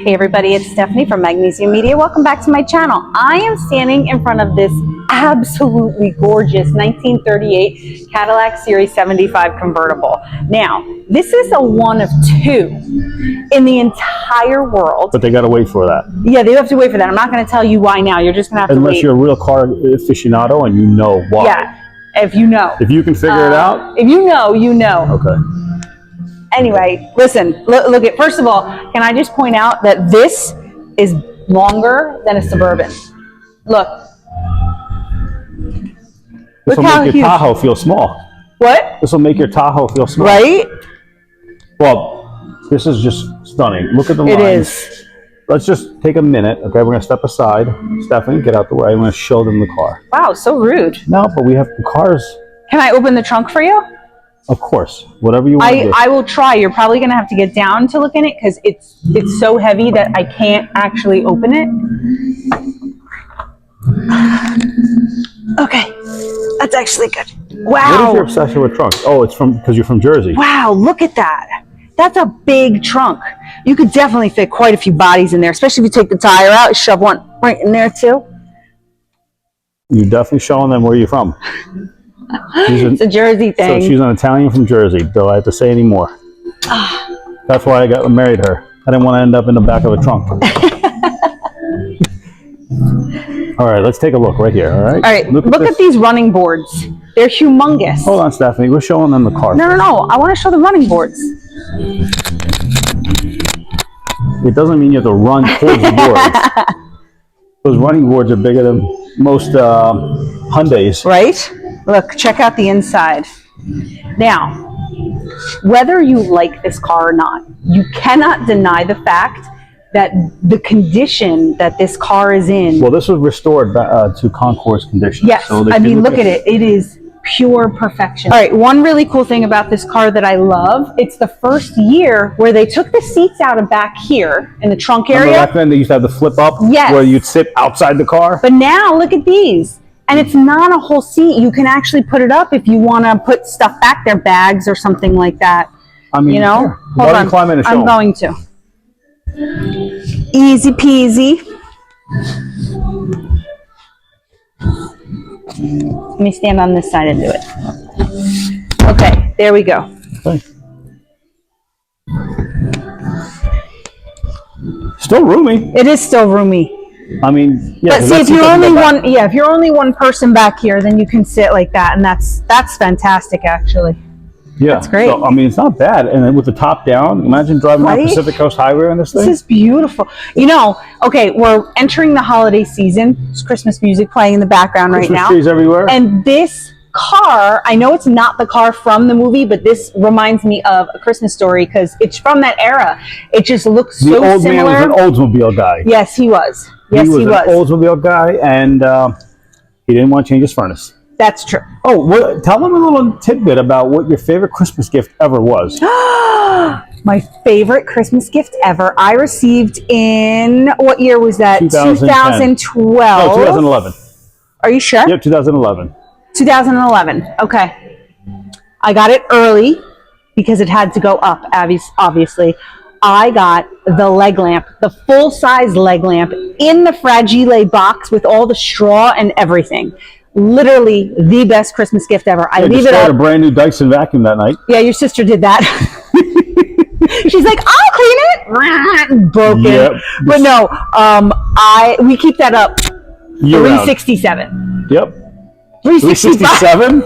Hey everybody, it's Stephanie from Magnesium Media. Welcome back to my channel. I am standing in front of this absolutely gorgeous 1938 Cadillac Series 75 convertible. Now, this is a one of two in the entire world. But they got to wait for that. Yeah, they have to wait for that. I'm not going to tell you why now. You're just going to have to wait. Unless you're a real car aficionado and you know why. Yeah, if you know. If you can figure it out. If you know, you know. Okay. Anyway, listen, look at, first of all, can I just point out that this is longer than a Suburban? Look. This will make your Tahoe feel small. What? This will make your Tahoe feel small. Right? Well, this is just stunning. Look at the lines. It is. Let's just take a minute. Okay, we're going to step aside. Stephanie, get out the way. I'm going to show them the car. Wow, so rude. No, but we have cars. Can I open the trunk for you? Of course, whatever you want to do. I will try. You're probably going to have to get down to look in it because it's so heavy that I can't actually open it. Okay, that's actually good. Wow. What is your obsession with trunks? Oh, it's because you're from Jersey. Wow, look at that. That's a big trunk. You could definitely fit quite a few bodies in there, especially if you take the tire out, shove one right in there too. You're definitely showing them where you're from. It's a Jersey thing. So she's an Italian from Jersey. Do I have to say any more? That's why I married her. I didn't want to end up in the back of a trunk. All right, let's take a look right here. All right. All right. Look at these running boards. They're humongous. Hold on, Stephanie. We're showing them the car. No. I want to show the running boards. It doesn't mean you have to run towards the boards. Those running boards are bigger than most Hyundais. Right? Look, check out the inside. Now, whether you like this car or not, you cannot deny the fact that the condition that this car is in. Well, this was restored to concours condition. Yes, so I mean, look at it. It is pure perfection. All right, one really cool thing about this car that I love, it's the first year where they took the seats out of back here in the trunk area. Remember back then they used to have the flip up? Yes. Where you'd sit outside the car? But now, look at these. And it's not a whole seat. You can actually put it up if you want to put stuff back there, bags or something like that. I mean, you know? Sure. Hold on. Climb in and show I'm going to. Easy peasy. Let me stand on this side and do it. Okay, there we go. Okay. Still roomy. It is still roomy. I mean, yeah. But see, if you're only one person back here, then you can sit like that, and that's fantastic, actually. Yeah, that's great. So, I mean, it's not bad, and then with the top down, imagine driving on Pacific Coast Highway on this thing. This is beautiful. You know, okay, we're entering the holiday season. There's Christmas music playing in the background right now. Christmas trees everywhere. And this car, I know it's not the car from the movie, but this reminds me of A Christmas Story because it's from that era. It just looks so similar. The old man was an Oldsmobile guy. Yes, he was. Yes, he was. He was an Oldsmobile guy, and he didn't want to change his furnace. That's true. Oh, tell them a little tidbit about what your favorite Christmas gift ever was. My favorite Christmas gift ever. I received in, what year was that? 2012. No, 2011. Are you sure? Yep, 2011. 2011. Okay. I got it early because it had to go up, obviously. I got the leg lamp, the full-size leg lamp in the Fragile box with all the straw and everything. Literally the best Christmas gift ever. I leave it up. A brand new Dyson vacuum that night. Yeah, your sister did that. She's like, I'll clean it. Broken. Yep. But no, we keep that up. 367. Yep. 367?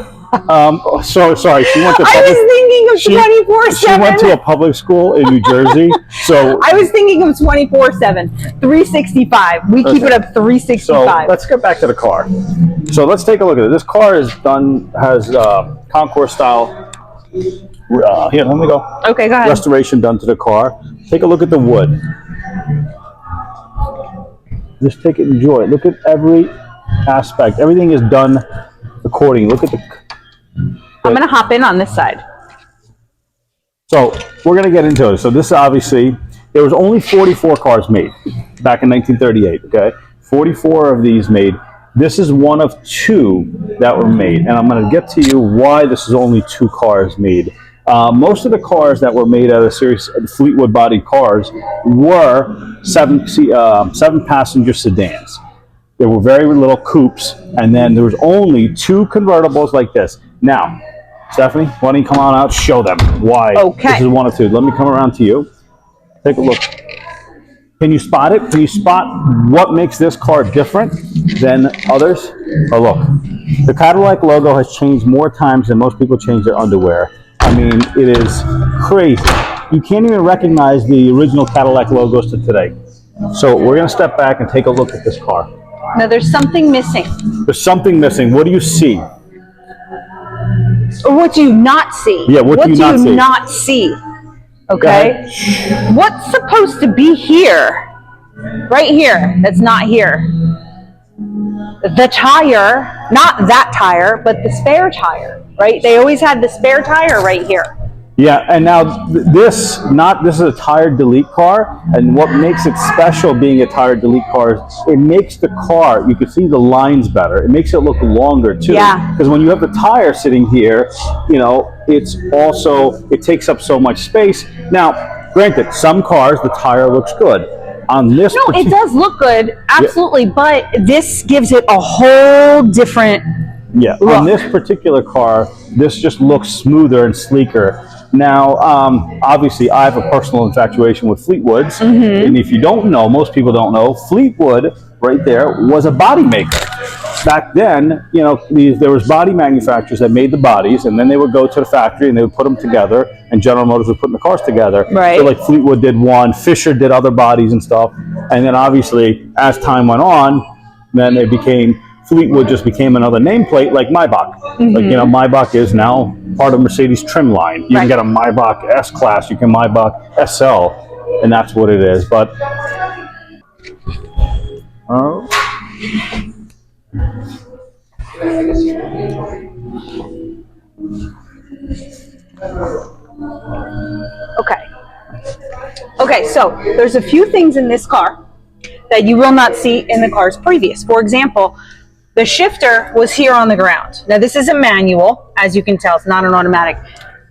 So sorry. She went to I was thinking of 24/7. She went to a public school in New Jersey. So I was thinking of 24/7. 365. We keep it up 365. So let's get back to the car. So let's take a look at it. This car has concours style. Here, let me go. Okay, go ahead. Restoration done to the car. Take a look at the wood. Just take it and enjoy it. Look at every aspect. Everything is done accordingly. Look at the. I'm going to hop in on this side. So we're going to get into it. So this obviously, there was only 44 cars made back in 1938. Okay, 44 of these made. This is one of two that were made, and I'm going to get to you why this is only two cars made Most of the cars that were made out of series Fleetwood bodied cars were seven passenger sedans. There were very little coupes, and then there was only two convertibles like this. Now, Stephanie, why don't you come on out, show them why this is one of two. Let me come around to you. Take a look. Can you spot it? Can you spot what makes this car different than others? Oh, look. The Cadillac logo has changed more times than most people change their underwear. I mean, it is crazy. You can't even recognize the original Cadillac logos to today. So we're going to step back and take a look at this car. Now, there's something missing. There's something missing. What do you see? Or what do you not see? Yeah, what do you not see? Okay? What's supposed to be here? Right here, that's not here. The tire, not that tire, but the spare tire, right? They always had the spare tire right here. Yeah, and now this is a tire delete car, and what makes it special being a tire delete car is it makes the car, you can see the lines better. It makes it look longer too. Yeah. Because when you have the tire sitting here, you know, it takes up so much space. Now, granted, some cars the tire looks good. On this, no, it does look good, absolutely, but this gives it a whole different look. On this particular car, this just looks smoother and sleeker. Now, obviously, I have a personal infatuation with Fleetwoods, and if you don't know, most people don't know, Fleetwood, right there, was a body maker. Back then, you know, there was body manufacturers that made the bodies, and then they would go to the factory and they would put them together, and General Motors would put the cars together. Right. So, like, Fleetwood did one, Fisher did other bodies and stuff, and then obviously, as time went on, then it became Fleetwood just became another nameplate like Maybach. Like, you know, Maybach is now part of Mercedes trim line. You can get a Maybach S-Class, you can Maybach SL, and that's what it is. But, Okay, so there's a few things in this car that you will not see in the cars previous. For example, the shifter was here on the ground. Now, this is a manual, as you can tell, it's not an automatic.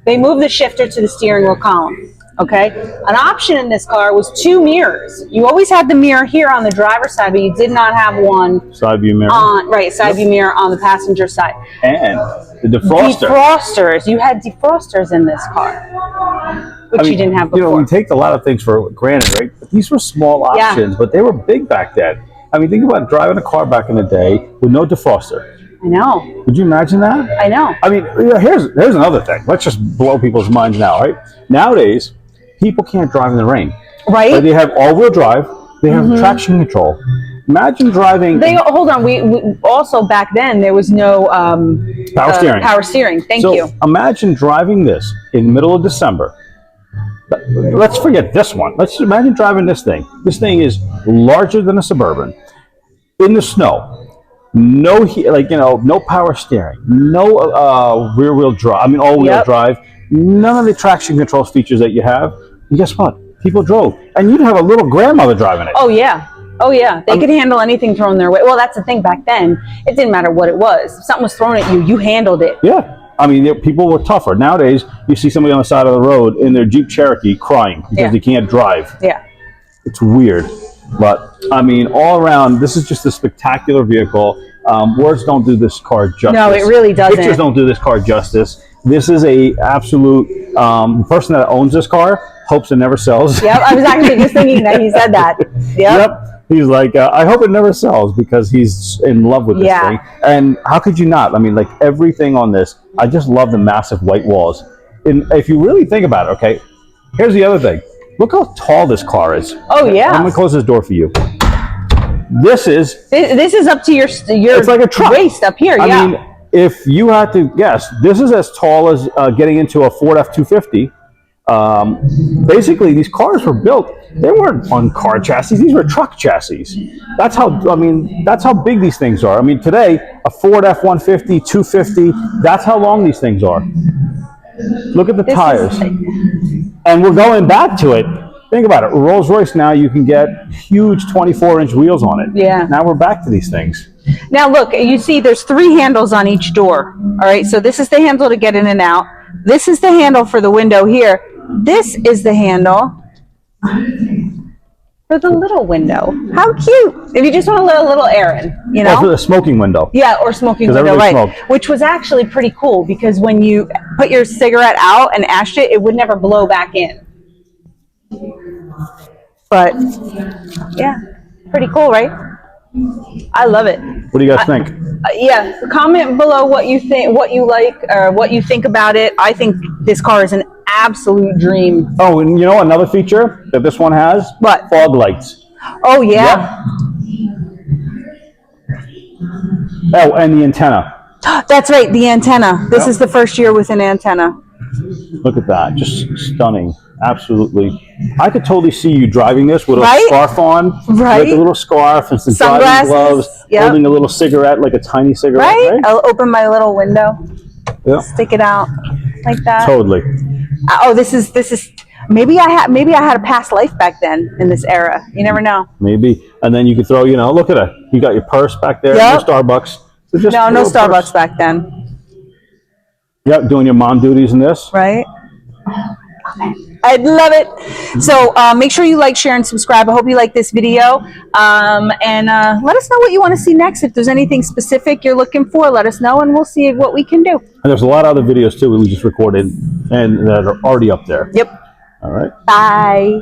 They moved the shifter to the steering wheel column, okay? An option in this car was two mirrors. You always had the mirror here on the driver's side, but you did not have one side view mirror. Side view mirror on the passenger side. And the defroster. Defrosters. You had defrosters in this car, which you didn't have before. You know, we take a lot of things for granted, right? But these were small options, but they were big back then. I mean, think about driving a car back in the day with no defroster. I know. Would you imagine that? I know. I mean, here's another thing. Let's just blow people's minds now, right? Nowadays, people can't drive in the rain. Right. They have all-wheel drive. They have traction control. Imagine driving. Hold on. We also back then there was no power steering. Power steering. Thank you. Imagine driving this in the middle of December. Let's forget this one. Let's imagine driving this thing. This thing is larger than a Suburban in the snow. No, no power steering, no rear-wheel drive. I mean, all-wheel drive. None of the traction control features that you have. And guess what? People drove, and you'd have a little grandmother driving it. Oh yeah. They could handle anything thrown their way. Well, that's the thing. Back then, it didn't matter what it was. If something was thrown at you, you handled it. Yeah. I mean, people were tougher. Nowadays, you see somebody on the side of the road in their Jeep Cherokee crying because they can't drive. Yeah. It's weird. But, I mean, all around, this is just a spectacular vehicle. Words don't do this car justice. No, it really doesn't. Pictures don't do this car justice. This is a absolute, the person that owns this car hopes it never sells. Yep, I was actually just thinking that he said that. Yep. He's like, I hope it never sells because he's in love with this thing. And how could you not? I mean, like everything on this, I just love the massive white walls. And if you really think about it, okay, here's the other thing. Look how tall this car is. Oh, yeah. I'm going to close this door for you. This is up to your it's like a truck. Waist up here, I mean, if you had to guess, this is as tall as getting into a Ford F-250. Basically, these cars were built, they weren't on car chassis, these were truck chassis. That's how big these things are. I mean, today, a Ford F-150, 250, that's how long these things are. Look at the tires. And we're going back to it. Think about it. Rolls-Royce now, you can get huge 24-inch wheels on it. Yeah. Now we're back to these things. Now look, you see there's three handles on each door. All right, so this is the handle to get in and out. This is the handle for the window here. This is the handle for the little window. How cute! If you just want a little errand, you know? Oh, for the smoking window. Yeah, or smoking 'Cause window, everybody right? smoked. Which was actually pretty cool because when you put your cigarette out and ashed it, it would never blow back in. But yeah, pretty cool, right? I love it. What do you guys think? Yeah, comment below what you think, what you like, or what you think about it. I think this car is an absolute dream. Oh, and you know another feature that this one has? What? Fog lights. Oh yeah. Oh, and the antenna. That's right, the antenna. This Yep. is the first year with an antenna. Look at that. Just stunning. Absolutely. I could totally see you driving this with a Right? scarf on. Right? Like a little scarf and some Sunglasses. driving gloves. Yep. Holding a little cigarette, like a tiny cigarette. Right? I'll open my little window, Yeah. stick it out like that. Totally. Oh, this is maybe I had a past life back then in this era. You never know. Maybe. And then you could throw, look at it. You got your purse back there. Yep. No Starbucks. So just No, a no little Starbucks purse. back then. Yep, doing your mom duties in this. Right? I love it. So make sure you like, share, and subscribe. I hope you like this video. And let us know what you want to see next. If there's anything specific you're looking for, let us know, and we'll see what we can do. And there's a lot of other videos, too, we just recorded and that are already up there. Yep. All right. Bye.